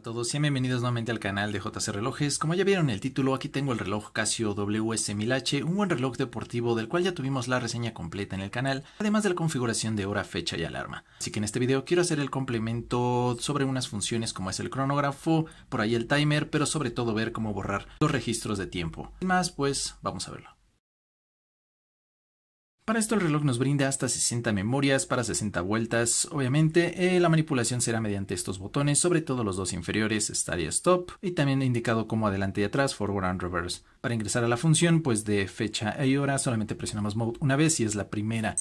Hola a todos, sean bienvenidos nuevamente al canal de JC Relojes. Como ya vieron en el título, aquí tengo el reloj Casio WS1000H, un buen reloj deportivo del cual ya tuvimos la reseña completa en el canal, además de la configuración de hora, fecha y alarma. Así que en este video quiero hacer el complemento sobre unas funciones como es el cronógrafo, por ahí el timer, pero sobre todo ver cómo borrar los registros de tiempo. Sin más, pues vamos a verlo. Para esto el reloj nos brinda hasta 60 memorias para 60 vueltas. Obviamente la manipulación será mediante estos botones, sobre todo los dos inferiores, Start y Stop, y también indicado como adelante y atrás, Forward and Reverse. Para ingresar a la función pues de fecha y hora solamente presionamos Mode una vez y es la primera.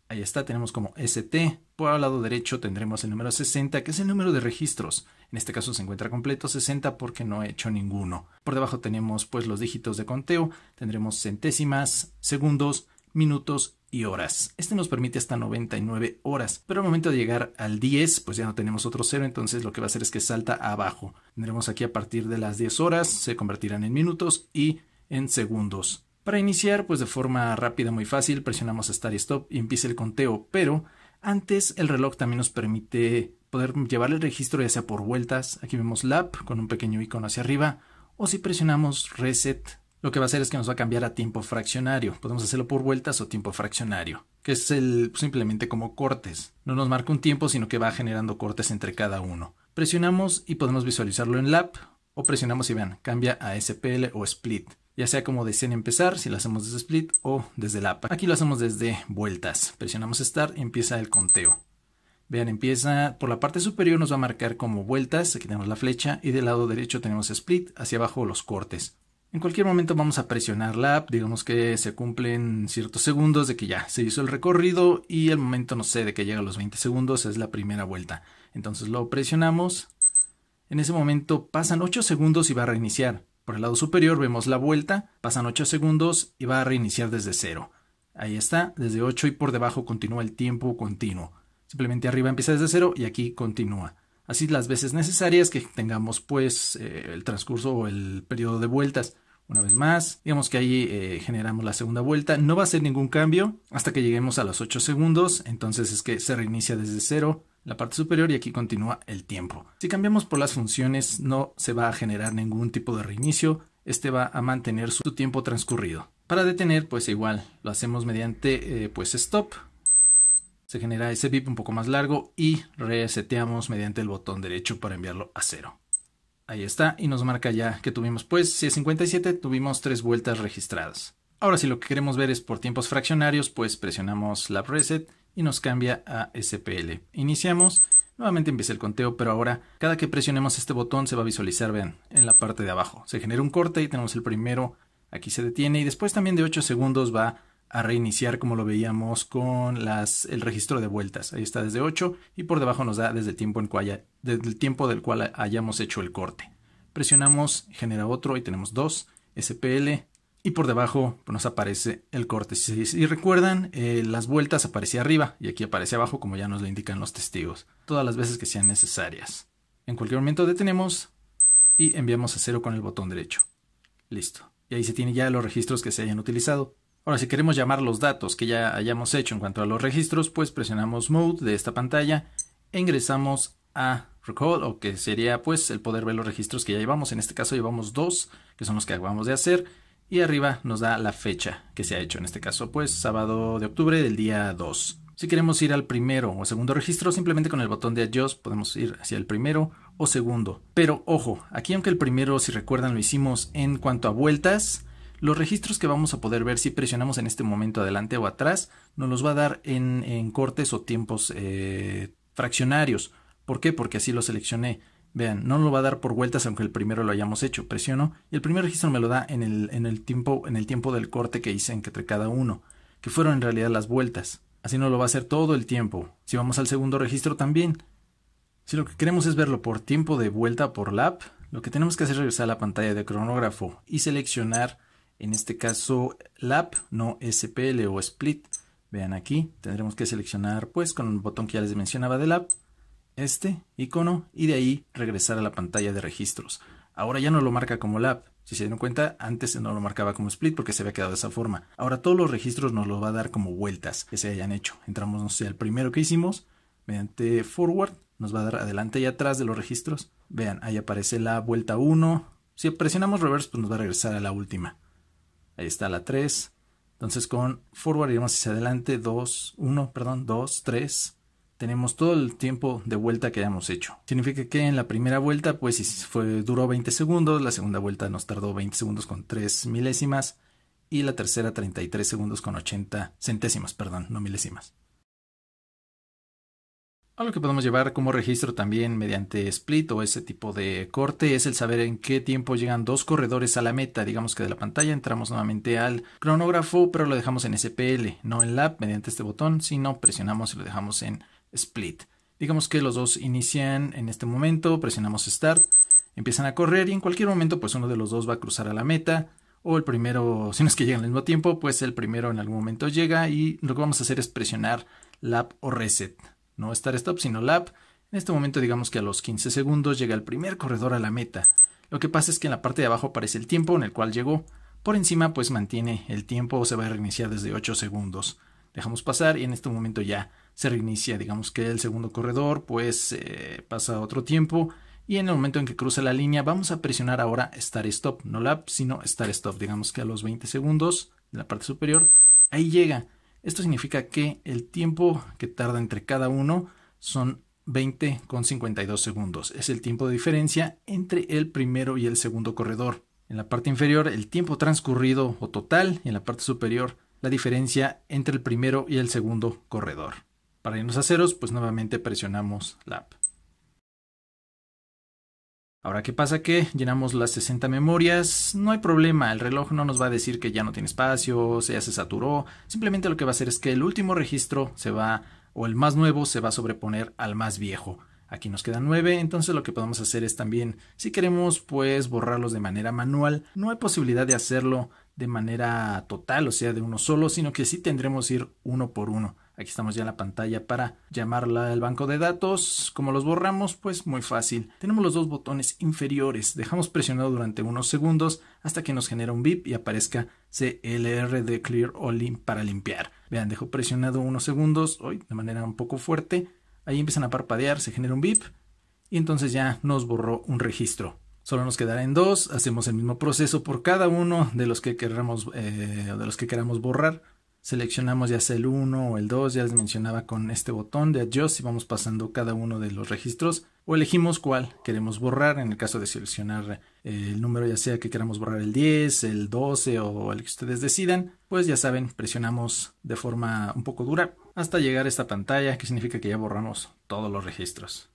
Ahí está, tenemos como ST. Por el lado derecho tendremos el número 60, que es el número de registros. En este caso se encuentra completo 60 porque no he hecho ninguno. Por debajo tenemos pues los dígitos de conteo, tendremos centésimas, segundos, minutos y horas. Este nos permite hasta 99 horas, pero al momento de llegar al 10 pues ya no tenemos otro cero, entonces lo que va a hacer es que salta abajo. Tendremos aquí a partir de las 10 horas, se convertirán en minutos y en segundos. Para iniciar pues de forma rápida, muy fácil, presionamos Start y Stop y empieza el conteo, pero antes el reloj también nos permite poder llevar el registro ya sea por vueltas. Aquí vemos Lap con un pequeño icono hacia arriba, o si presionamos Reset, lo que va a hacer es que nos va a cambiar a tiempo fraccionario. Podemos hacerlo por vueltas o tiempo fraccionario, que es simplemente como cortes. No nos marca un tiempo, sino que va generando cortes entre cada uno. Presionamos y podemos visualizarlo en lap, o presionamos y vean, cambia a SPL o split. Ya sea como deseen empezar, si lo hacemos desde split o desde lap. Aquí lo hacemos desde vueltas. Presionamos Start y empieza el conteo. Vean, empieza por la parte superior, nos va a marcar como vueltas. Aquí tenemos la flecha y del lado derecho tenemos split, hacia abajo los cortes. En cualquier momento vamos a presionar Lap, digamos que se cumplen ciertos segundos de que ya se hizo el recorrido y el momento, no sé, de que llega a los 20 segundos es la primera vuelta. Entonces lo presionamos, en ese momento pasan 8 segundos y va a reiniciar. Por el lado superior vemos la vuelta, pasan 8 segundos y va a reiniciar desde 0. Ahí está, desde 8 y por debajo continúa el tiempo continuo. Simplemente arriba empieza desde 0 y aquí continúa. Así las veces necesarias que tengamos pues el transcurso o el periodo de vueltas. Una vez más, digamos que ahí generamos la segunda vuelta. No va a ser ningún cambio hasta que lleguemos a los 8 segundos. Entonces es que se reinicia desde 0 la parte superior y aquí continúa el tiempo. Si cambiamos por las funciones no se va a generar ningún tipo de reinicio. Este va a mantener su tiempo transcurrido. Para detener pues igual lo hacemos mediante pues Stop. Se genera ese bip un poco más largo y reseteamos mediante el botón derecho para enviarlo a 0. Ahí está y nos marca ya que tuvimos pues, si es 57, tuvimos 3 vueltas registradas. Ahora si lo que queremos ver es por tiempos fraccionarios, pues presionamos Lap Reset y nos cambia a SPL. Iniciamos, nuevamente empieza el conteo, pero ahora cada que presionemos este botón se va a visualizar, vean, en la parte de abajo. Se genera un corte y tenemos el primero, aquí se detiene y después también de 8 segundos va a reiniciar como lo veíamos con el registro de vueltas. Ahí está desde 8 y por debajo nos da desde el tiempo del cual hayamos hecho el corte. Presionamos, genera otro y tenemos 2, SPL y por debajo nos aparece el corte. Si recuerdan, las vueltas aparecía arriba y aquí aparece abajo como ya nos lo indican los testigos. Todas las veces que sean necesarias. En cualquier momento detenemos y enviamos a 0 con el botón derecho. Listo. Y ahí se tiene ya los registros que se hayan utilizado. Ahora, si queremos llamar los datos que ya hayamos hecho en cuanto a los registros, pues presionamos Mode de esta pantalla e ingresamos a Recall, o que sería pues el poder ver los registros que ya llevamos. En este caso llevamos 2, que son los que acabamos de hacer, y arriba nos da la fecha que se ha hecho. En este caso pues sábado de octubre del día 2. Si queremos ir al primero o segundo registro, simplemente con el botón de Adjust podemos ir hacia el primero o segundo. Pero ojo, aquí aunque el primero, si recuerdan, lo hicimos en cuanto a vueltas, los registros que vamos a poder ver si presionamos en este momento adelante o atrás nos los va a dar en cortes o tiempos fraccionarios. ¿Por qué? Porque así lo seleccioné. Vean, no lo va a dar por vueltas aunque el primero lo hayamos hecho. Presiono y el primer registro me lo da en el tiempo del corte que hice entre cada uno, que fueron en realidad las vueltas. Así no lo va a hacer todo el tiempo. Si vamos al segundo registro también. Si lo que queremos es verlo por tiempo de vuelta por lap, lo que tenemos que hacer es regresar a la pantalla de cronógrafo y seleccionar en este caso Lap, no SPL o Split. Vean aquí, tendremos que seleccionar pues con el botón que ya les mencionaba de Lap, este icono, y de ahí regresar a la pantalla de registros. Ahora ya no lo marca como Lap. Si se dieron cuenta, antes no lo marcaba como Split porque se había quedado de esa forma. Ahora todos los registros nos lo va a dar como vueltas que se hayan hecho. Entramos, no sé, al primero que hicimos, mediante Forward, nos va a dar adelante y atrás de los registros. Vean, ahí aparece la vuelta 1. Si presionamos reverse, pues nos va a regresar a la última. Ahí está la 3. Entonces con forward iremos hacia adelante 2, 3. Tenemos todo el tiempo de vuelta que hayamos hecho. Significa que en la primera vuelta, pues si duró 20 segundos, la segunda vuelta nos tardó 20 segundos con 3 milésimas y la tercera 33 segundos con 80 centésimas, no milésimas. Algo que podemos llevar como registro también mediante split o ese tipo de corte es el saber en qué tiempo llegan dos corredores a la meta. Digamos que de la pantalla entramos nuevamente al cronógrafo, pero lo dejamos en SPL, no en lap mediante este botón, sino presionamos y lo dejamos en split. Digamos que los dos inician en este momento, presionamos start, empiezan a correr y en cualquier momento pues uno de los dos va a cruzar a la meta. O el primero, si no es que llegan al mismo tiempo, pues el primero en algún momento llega y lo que vamos a hacer es presionar lap o reset. No start stop, sino lap. En este momento digamos que a los 15 segundos llega el primer corredor a la meta. Lo que pasa es que en la parte de abajo aparece el tiempo en el cual llegó. Por encima pues mantiene el tiempo o se va a reiniciar desde 8 segundos. Dejamos pasar y en este momento ya se reinicia. Digamos que el segundo corredor pues pasa otro tiempo. Y en el momento en que cruza la línea vamos a presionar ahora start stop. No lap, sino start stop. Digamos que a los 20 segundos de la parte superior ahí llega. Esto significa que el tiempo que tarda entre cada uno son 20,52 segundos. Es el tiempo de diferencia entre el primero y el segundo corredor. En la parte inferior el tiempo transcurrido o total y en la parte superior la diferencia entre el primero y el segundo corredor. Para irnos a ceros pues nuevamente presionamos lap. Ahora, ¿qué pasa? Que llenamos las 60 memorias, no hay problema, el reloj no nos va a decir que ya no tiene espacio, ya se saturó, simplemente lo que va a hacer es que el último registro o el más nuevo se va a sobreponer al más viejo. Aquí nos quedan 9, entonces lo que podemos hacer es también, si queremos pues borrarlos de manera manual, no hay posibilidad de hacerlo de manera total, o sea de uno solo, sino que sí tendremos que ir uno por uno. Aquí estamos ya en la pantalla para llamarla al banco de datos. Como los borramos, pues muy fácil. Tenemos los dos botones inferiores. Dejamos presionado durante unos segundos hasta que nos genera un beep y aparezca CLR de Clear All para limpiar. Vean, dejo presionado unos segundos, de manera un poco fuerte. Ahí empiezan a parpadear, se genera un beep y entonces ya nos borró un registro. Solo nos quedará en 2. Hacemos el mismo proceso por cada uno de los que queramos borrar. Seleccionamos ya sea el 1 o el 2, ya les mencionaba con este botón de Adjust y vamos pasando cada uno de los registros o elegimos cuál queremos borrar. En el caso de seleccionar el número, ya sea que queramos borrar el 10, el 12 o el que ustedes decidan, pues ya saben, presionamos de forma un poco dura hasta llegar a esta pantalla, que significa que ya borramos todos los registros.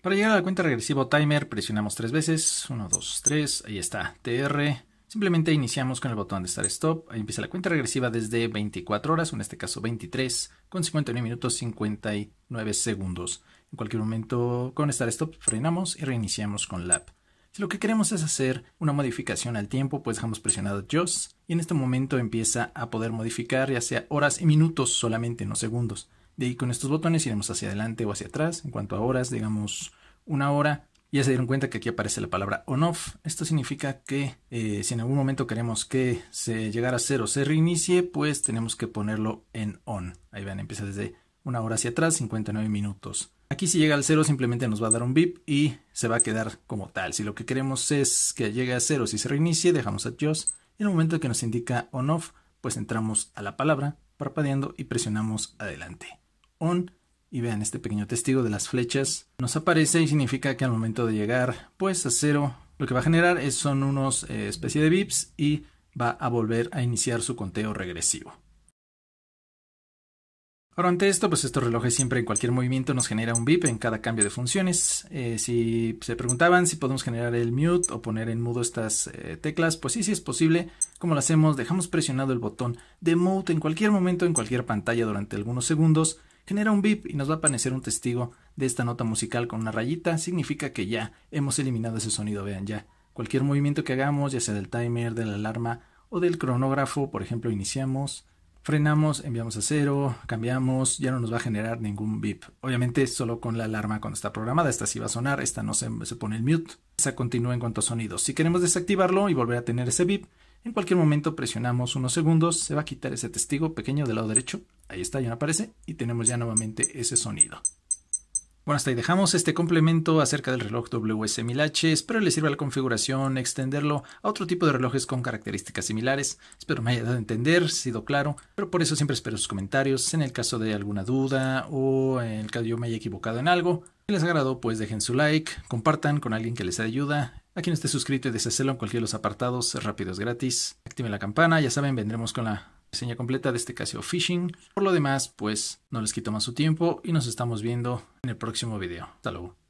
Para llegar a la cuenta regresiva o timer presionamos 3 veces, 1, 2, 3, ahí está, TR. Simplemente iniciamos con el botón de Start Stop, ahí empieza la cuenta regresiva desde 24 horas, o en este caso 23, con 59 minutos 59 segundos. En cualquier momento con Start Stop frenamos y reiniciamos con lap. Si lo que queremos es hacer una modificación al tiempo, pues dejamos presionado Adjust y en este momento empieza a poder modificar ya sea horas y minutos solamente, no segundos. De ahí con estos botones iremos hacia adelante o hacia atrás. En cuanto a horas, digamos 1 hora. Ya se dieron cuenta que aquí aparece la palabra on-off. Esto significa que si en algún momento queremos que se llegara a cero se reinicie, pues tenemos que ponerlo en on. Ahí ven, empieza desde 1 hora hacia atrás, 59 minutos. Aquí si llega al 0 simplemente nos va a dar un beep y se va a quedar como tal. Si lo que queremos es que llegue a 0 si se reinicie, dejamos Adjust. Y en el momento que nos indica on-off, pues entramos a la palabra parpadeando y presionamos adelante. On. Y vean, este pequeño testigo de las flechas nos aparece y significa que al momento de llegar pues a 0, lo que va a generar son unos especie de beeps y va a volver a iniciar su conteo regresivo. Ahora ante esto, pues estos relojes siempre en cualquier movimiento nos genera un beep en cada cambio de funciones. Si se preguntaban si podemos generar el mute o poner en mudo estas teclas, pues sí es posible. ¿Cómo lo hacemos? Dejamos presionado el botón de mute en cualquier momento, en cualquier pantalla durante algunos segundos. Genera un beep y nos va a aparecer un testigo de esta nota musical con una rayita. Significa que ya hemos eliminado ese sonido. Vean, ya cualquier movimiento que hagamos, ya sea del timer, de la alarma o del cronógrafo, por ejemplo, iniciamos, frenamos, enviamos a 0, cambiamos, ya no nos va a generar ningún beep. Obviamente solo con la alarma cuando está programada. Esta sí va a sonar, esta no se pone el mute. Esa continúa en cuanto a sonidos. Si queremos desactivarlo y volver a tener ese beep, En cualquier momento presionamos unos segundos, se va a quitar ese testigo pequeño del lado derecho. Ahí está, ya no aparece y tenemos ya nuevamente ese sonido. Bueno, hasta ahí dejamos este complemento acerca del reloj WS1000H. Espero les sirva la configuración, extenderlo a otro tipo de relojes con características similares. Espero me haya dado a entender, sido claro, pero por eso siempre espero sus comentarios en el caso de alguna duda o en el caso de yo me haya equivocado en algo. Si les agradó, pues dejen su like, compartan con alguien que les ayuda. A quien esté suscrito y desee hacerlo en cualquiera de los apartados, es rápido, es gratis. Activen la campana, ya saben, vendremos con la reseña completa de este Casio Fishing. Por lo demás, pues no les quito más su tiempo y nos estamos viendo en el próximo video. Hasta luego.